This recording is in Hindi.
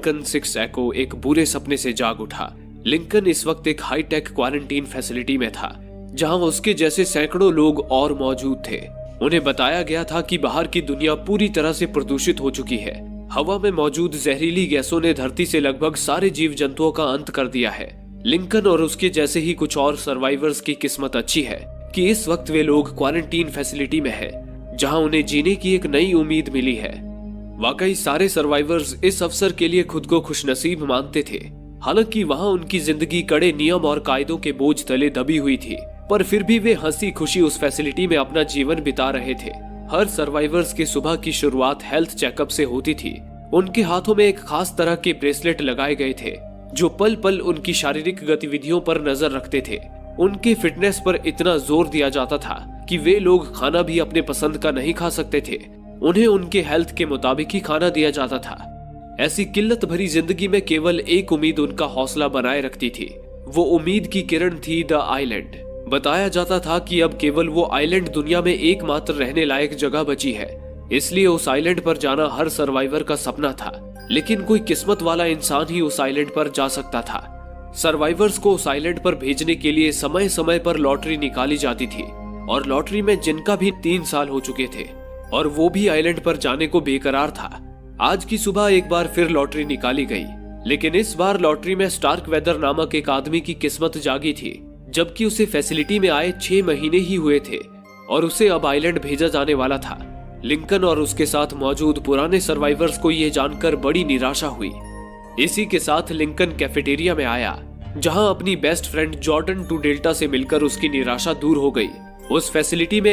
लिंकन 6 एको एक बुरे सपने से जाग उठा। लिंकन इस वक्त एक हाईटेक क्वारंटीन फैसिलिटी में था, जहां उसके जैसे सैकड़ों लोग और मौजूद थे। उन्हें बताया गया था कि बाहर की दुनिया पूरी तरह से प्रदूषित हो चुकी है। हवा में मौजूद जहरीली गैसों ने धरती से लगभग सारे जीव जंतुओं का अंत कर दिया है। लिंकन और उसके जैसे ही कुछ और सर्वाइवर्स की किस्मत अच्छी है कि इस वक्त वे लोग क्वारंटीन फैसिलिटी में है, जहां उन्हें जीने की एक नई उम्मीद मिली है। वाकई सारे सर्वाइवर्स इस अवसर के लिए खुद को खुशनसीब मानते थे। हालांकि वहां उनकी जिंदगी कड़े नियम और कायदों के बोझ तले दबी हुई थी, पर फिर भी वे हंसी खुशी उस फैसिलिटी में अपना जीवन बिता रहे थे। हर सर्वाइवर्स की सुबह की शुरुआत हेल्थ चेकअप से होती थी। उनके हाथों में एक खास तरह के ब्रेसलेट लगाए गए थे, जो पल पल उनकी शारीरिक गतिविधियों पर नजर रखते थे। उनके फिटनेस पर इतना जोर दिया जाता था कि वे लोग खाना भी अपने पसंद का नहीं खा सकते थे। उन्हें उनके हेल्थ के मुताबिक ही खाना दिया जाता था। ऐसी किल्लत भरी जिंदगी में केवल एक उम्मीद उनका हौसला बनाए रखती थी। वो उम्मीद की किरण थी द आइलैंड। बताया जाता था कि अब केवल वो आइलैंड दुनिया में एकमात्र रहने लायक जगह बची है, इसलिए उस आइलैंड पर जाना हर सर्वाइवर का सपना था। लेकिन कोई किस्मत वाला इंसान ही उस आइलैंड पर जा सकता था। सर्वाइवर्स को उस आइलैंड पर भेजने के लिए समय समय पर लॉटरी निकाली जाती थी, और लॉटरी में जिनका भी 3 साल हो चुके थे और वो भी आइलैंड पर जाने को बेकरार था। आज की सुबह एक बार फिर लॉटरी निकाली गई, लेकिन इस बार लॉटरी में स्टार्क वेदर नामक एक आदमी की किस्मत जागी थी, जबकि उसे फैसिलिटी में आए 6 महीने ही हुए थे और उसे अब आइलैंड भेजा जाने वाला था। लिंकन और उसके साथ मौजूद पुराने सर्वाइवर्स को यह जानकर बड़ी निराशा हुई। इसी के साथ लिंकन कैफेटेरिया में आया, जहां अपनी best friend Jordan to Delta से मिलकर उसकी निराशा दूर हो गई। उस फैसिलिटी में